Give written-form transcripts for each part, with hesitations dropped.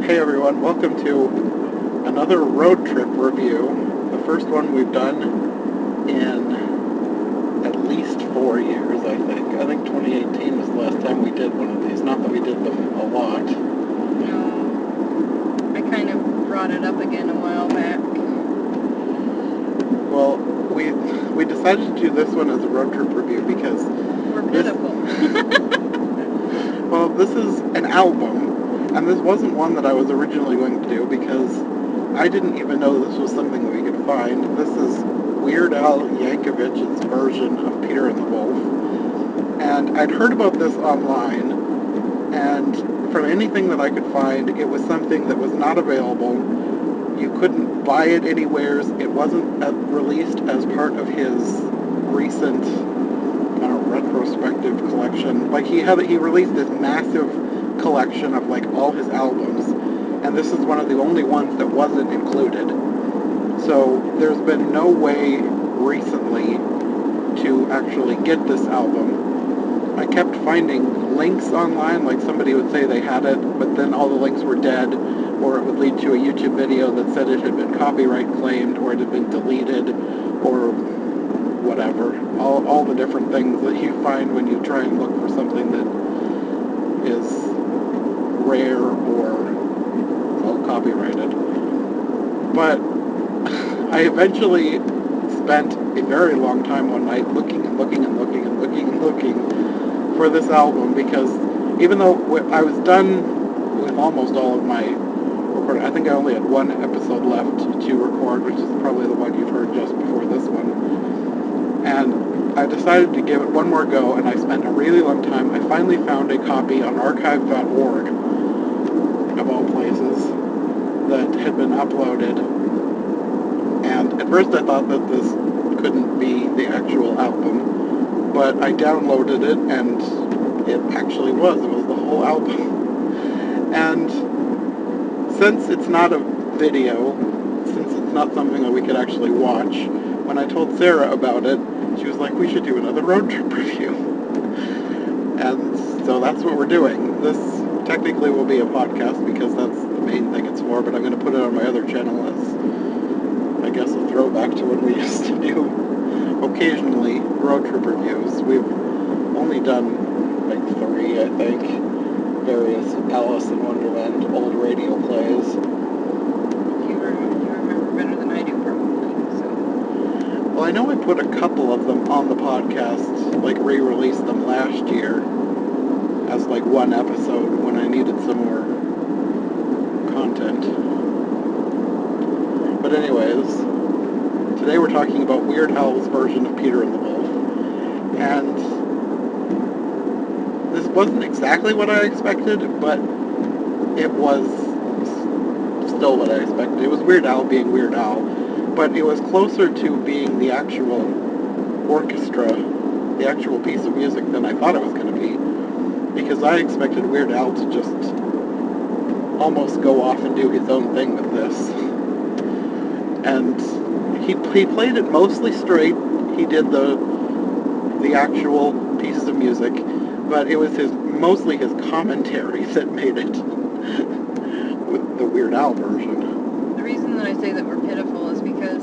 Hey everyone, welcome to another road trip review. The first one we've done in at least 4 years, I think. I think 2018 was the last time we did one of these. Not that we did them a lot. No, I kind of brought it up again a while back. Well, we decided to do this one as a road trip review because We're pitiful. well, this is an album, and this wasn't one that I was originally going to do because I didn't even know this was something that we could find. This is Weird Al Yankovic's version of Peter and the Wolf, and I'd heard about this online, and from anything that I could find, it was something that was not available. You couldn't buy it anywhere. It wasn't released as part of his recent retrospective collection. Like he released this massive collection of like all his albums, and this is one of the only ones that wasn't included. So there's been no way recently to actually get this album. I kept finding links online, like somebody would say they had it, but then all the links were dead, or it would lead to a YouTube video that said it had been copyright claimed, or it had been deleted, or whatever. All the different things that you find when you try and look for something that is rare or, well, copyrighted. But I eventually spent a very long time one night looking and looking and looking and looking and looking for this album, because even though I was done with almost all of my recording, I think I only had one episode left to record, which is probably the one you've heard just before this one. And I decided to give it one more go, and I spent a really long time. I finally found a copy on archive.org, of all places, that had been uploaded. And at first I thought that this couldn't be the actual album, but I downloaded it, and it actually was. It was the whole album. And since it's not a video, since it's not something that we could actually watch, when I told Sarah about it, she was like, we should do another road trip review. And so that's what we're doing. This technically will be a podcast because that's the main thing it's for, but I'm going to put it on my other channel as, I guess, a throwback to when we used to do occasionally road trip reviews. We've only done like 3, I think, various Alice in Wonderland old radio plays. You remember better than I do, probably. So. Well, I know I put a couple of them on the podcast, like re-released them last year as like one episode when I needed some more content. But anyways, today we're talking about Weird Al's version of Peter and the Wolf. And this wasn't exactly what I expected, but it was still what I expected. It was Weird Al being Weird Al, but it was closer to being the actual orchestra, the actual piece of music than I thought it was going to be. Because I expected Weird Al to just almost go off and do his own thing with this. And he played it mostly straight. He did the actual pieces of music, but it was mostly his commentary that made it with the Weird Al version. The reason that I say that we're pitiful is because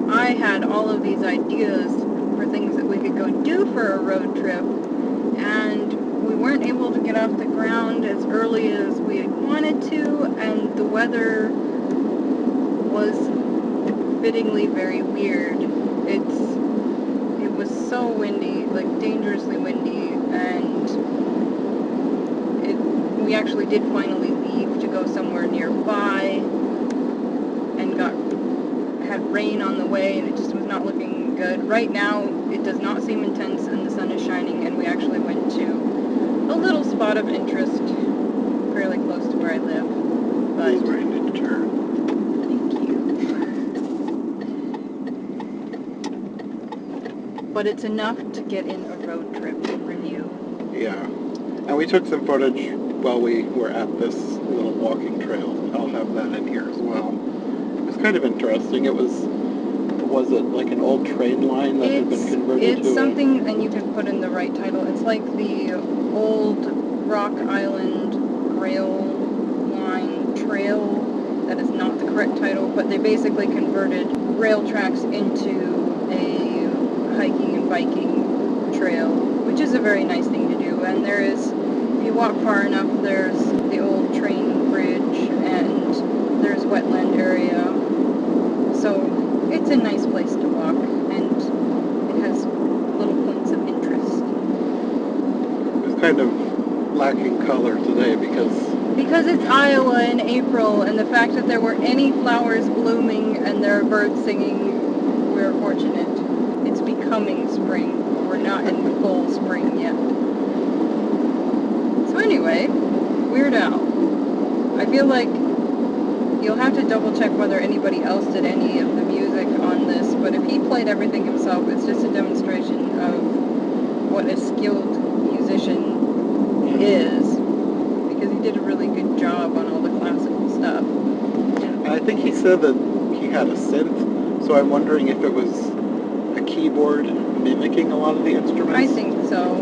I had all of these ideas for things that we could go do for a road trip, and we weren't able to get off the ground as early as we had wanted to, and the weather was fittingly very weird. It was so windy, like dangerously windy, and we actually did finally leave to go somewhere nearby, and had rain on the way, and it just was not looking good. Right now, it does not seem intense, and the sun is shining, and we actually went to a little spot of interest fairly close to where I live. But This is where you need to turn. But it's enough to get in a road trip review. Yeah. And we took some footage while we were at this little walking trail. I'll have that in here as well. It was kind of interesting. It was it like an old train line that had been converted to It's something, and you can put in the right title. It's like the old Rock Island rail line trail. That is not the correct title, but they basically converted rail tracks into a hiking and biking trail, which is a very nice thing to do. And there is, if you walk far enough, there's the old train bridge and there's wetland area. So it's a nice place to walk, and it has little points of interest. It's kind of lacking color today Because it's Iowa in April, and the fact that there were any flowers blooming and there are birds singing, we're fortunate. It's becoming spring. We're not in full spring yet. So anyway, Weird Al. I feel like you'll have to double check whether anybody else did any of the music on this, but if he played everything himself, it's just a demonstration of what a skilled musician is. Because he did a really good job on all the classical stuff. And I think he said that he had a synth, so I'm wondering if it was a keyboard mimicking a lot of the instruments. I think so.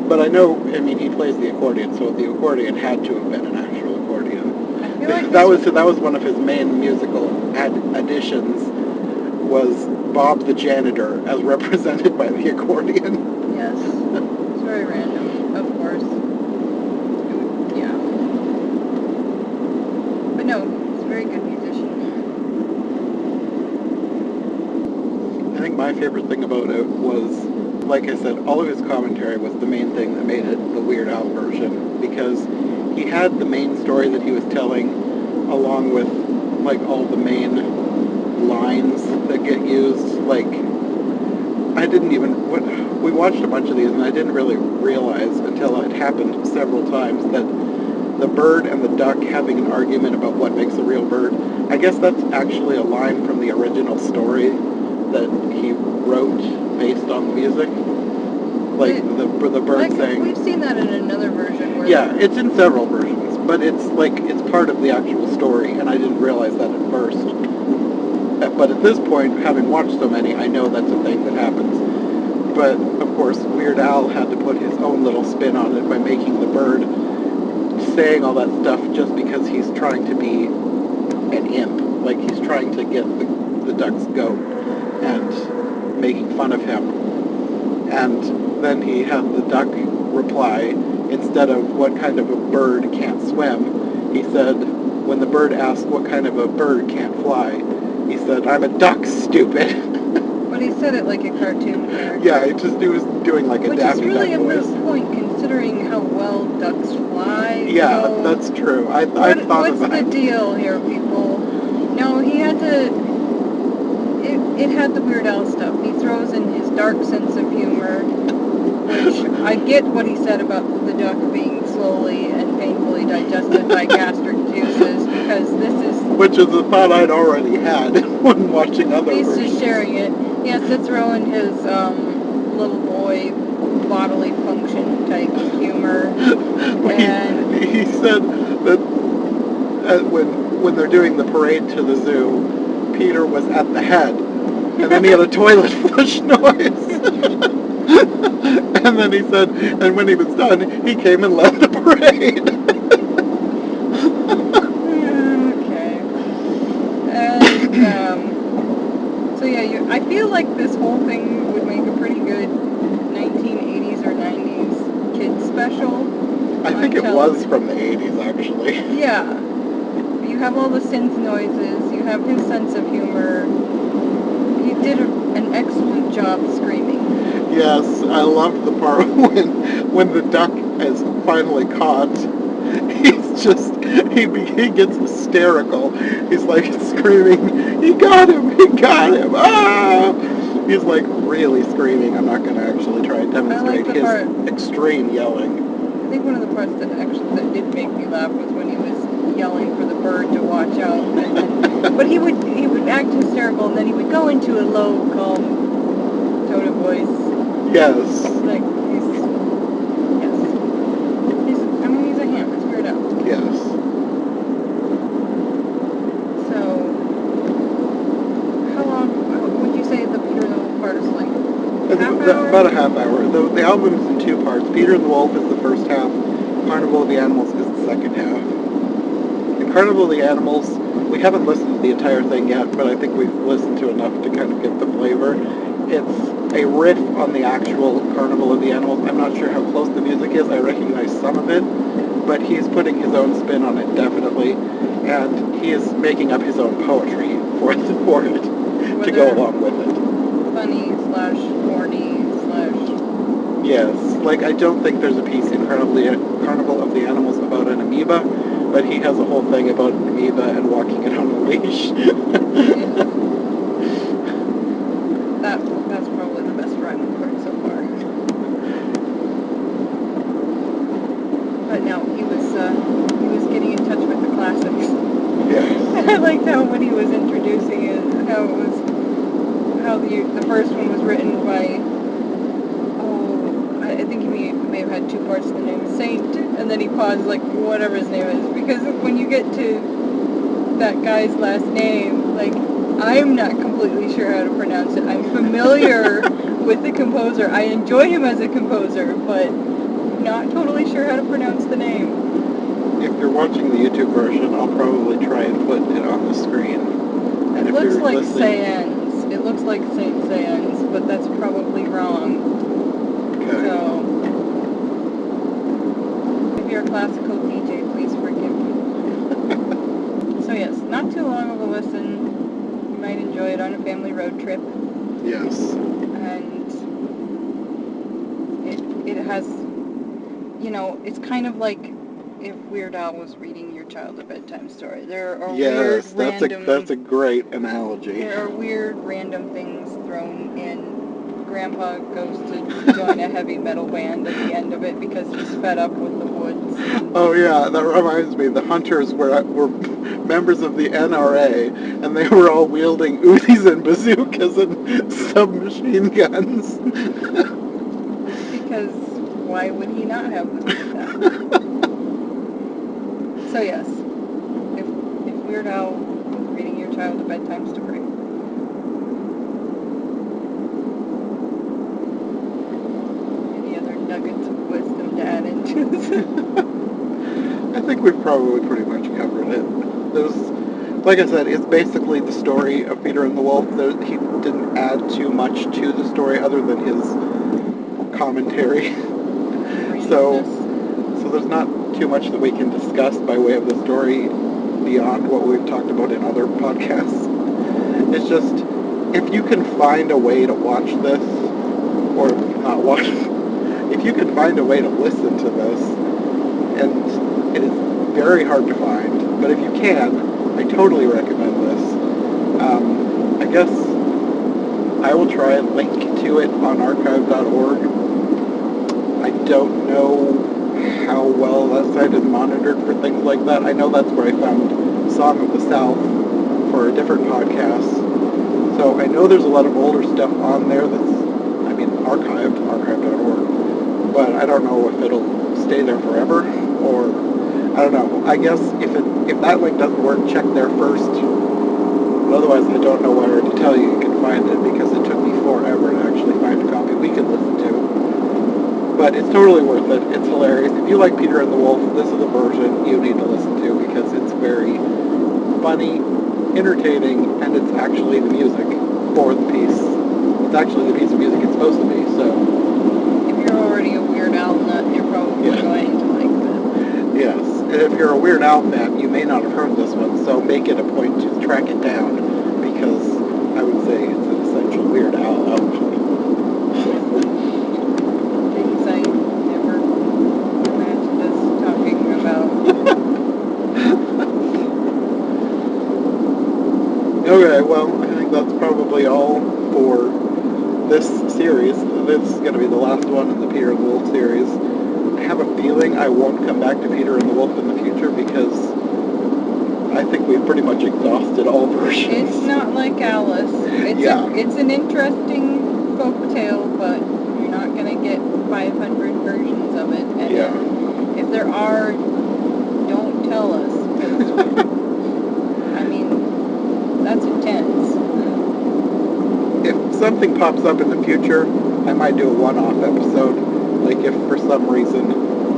But I know, I mean, he plays the accordion, so the accordion had to have been an actual accordion. I feel like That was one of his main musical additions, was Bob the janitor, as represented by the accordion. Yes. It's very random, of course. Yeah. But no, he's a very good musician. I think my favorite thing about it was, like I said, all of his commentary was the main thing that made it the Weird Al version, because he had the main story that he was telling, along with, like, all the main lines that get used. Like, I didn't even, we watched a bunch of these, and I didn't really realize until it happened several times that the bird and the duck having an argument about what makes a real bird, I guess that's actually a line from the original story that he wrote based on the music. Like the bird saying... We've seen that in another version. Where yeah, it's in several versions, but it's part of the actual story, and I didn't realize that at first. But at this point, having watched so many, I know that's a thing that happens. But, of course, Weird Al had to put his own little spin on it by making the bird saying all that stuff just because he's trying to be an imp. Like, he's trying to get the duck's goat and making fun of him. And then he had the duck reply, instead of what kind of a bird can't swim, he said, when the bird asked what kind of a bird can't fly, he said, I'm a duck, stupid. But he said it like a cartoon character. Yeah, he was doing like a Daffy Duck voice. Which is really a moot point, considering how well ducks fly. Yeah, so that's true. I thought of that. What's the deal here, people? No, he had to... It had the Weird Al stuff. He throws in his dark sense of humor, which I get what he said about the duck being slowly and painfully digested by gastric juices, because this is... Which is a thought I'd already had when watching other versions. He's just sharing it. He has to throw in his little boy bodily function type humor. And he said that when they're doing the parade to the zoo, Peter was at the head, and then he had a toilet flush noise. And then he said, and when he was done, he came and led the parade. Okay. And, so yeah, I feel like this whole thing would make a pretty good 1980s or 90s kids special. I think it was from the 80s, actually. Yeah. You have all the synth noises, you have his sense of humor. He did an excellent job screaming. Yes, I loved the part when the duck is finally caught. He gets hysterical. He's like screaming, he got him, ah! He's like really screaming. I'm not going to actually try and demonstrate his extreme yelling. I think one of the parts that did make me laugh was when he was yelling for the bird to watch out. But he would act hysterical, and then he would go into a low, calm tone of voice. Yes. Like he's a ham. It's Weird Al. Yes. So, how long would you say the Peter the Wolf part is like? About a half hour. The album's in two parts. Peter and the Wolf is the first half. Carnival of the Animals is the second half. In Carnival of the Animals, we haven't listened to the entire thing yet, but I think we've listened to enough to kind of get the flavor. It's a riff on the actual Carnival of the Animals. I'm not sure how close the music is. I recognize some of it, but he's putting his own spin on it, definitely. And he is making up his own poetry for it to go along with it. Funny / corny / Yes, like I don't think there's a piece in Carnival of the Animals about an amoeba, but he has a whole thing about an amoeba and walking it on a leash. That's probably the best rhyme we've heard so far. But no, he was getting in touch with the classics. Yeah. I liked how when he was introducing it, how the first one was written by, I think he may have had two parts of the name, Saint, and then he paused, like, whatever his name is, because when you get to that guy's last name, like, I'm not completely sure how to pronounce it. I'm familiar with the composer. I enjoy him as a composer, but not totally sure how to pronounce the name. If you're watching the YouTube version, I'll probably try and put it on the screen. And It looks like Saiyans. It looks like Saint Saiyans, but that's probably wrong. Okay. So, if you're a classical DJ, please forgive me. So yes, not too long of a listen. You might enjoy it on a family road trip. Yes. And it has, it's kind of like if Weird Al was reading your child a bedtime story. There are weird random... that's a great analogy. There are weird random things thrown in. Grandpa goes to join a heavy metal band at the end of it because he's fed up with the woods. Oh yeah, that reminds me. The hunters were members of the NRA, and they were all wielding Uzis and bazookas and submachine guns. Because why would he not have them do that? So yes, if Weird Al was reading your child a bedtime story. Any other nuggets of wisdom to add into this? I think we've probably pretty much covered it. There's, like I said, it's basically the story of Peter and the Wolf. He didn't add too much to the story other than his commentary. So there's not too much that we can discuss by way of the story beyond what we've talked about in other podcasts. It's just, if you can find a way to watch this, or not watch, if you can find a way to listen to this, and it is very hard to find, but if you can, I totally recommend this. I guess I will try and link to it on archive.org. I don't know how well that site is monitored for things like that. I know that's where I found Song of the South for a different podcast. So I know there's a lot of older stuff on there that's, archived, archive.org. But I don't know if it'll stay there forever, or I don't know. I guess if that link doesn't work, check there first. But otherwise, I don't know where to tell you can find it, because it took me forever to actually find a copy we could listen to. But it's totally worth it. It's hilarious. If you like Peter and the Wolf, this is a version you need to listen to, because it's very funny, entertaining, and it's actually the music for the piece. It's actually the piece of music it's supposed to be, so... If you're already a Weird Al nut, you're probably going to like this. Yes. And if you're a Weird Al fan, you may not have heard this one, so make it a point to track it down, because I would say it's an essential Weird Al album. Things I never imagined us talking about. Okay, well, I think that's probably all for this series. This is going to be the last one in the Peter and the Wolf series. I have a feeling I won't come back to Peter and the Wolf in the future, because I think we've pretty much exhausted all versions. It's not like Alice. It's an interesting folk tale, but you're not going to get 500 versions of it. And if there are, don't tell us. That's intense. If something pops up in the future, I might do a one-off episode. Like if for some reason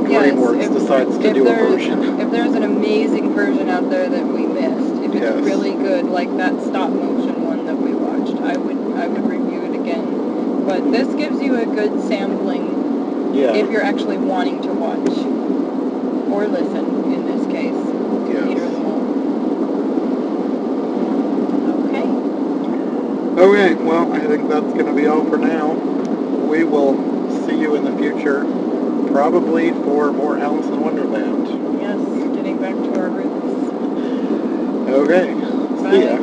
Yes, DreamWorks decides to do a version. If there's an amazing version out there that we missed, if it's Yes. really good, like that stop motion one that we watched, I would review it again. But this gives you a good sampling Yeah. if you're actually wanting to watch or listen. In this case, Yes. either of them all. Okay. Okay, well, I think that's going to be all for now. We will see you in the future, probably for more Alice in Wonderland. Yes, getting back to our roots. Okay, Bye. see ya.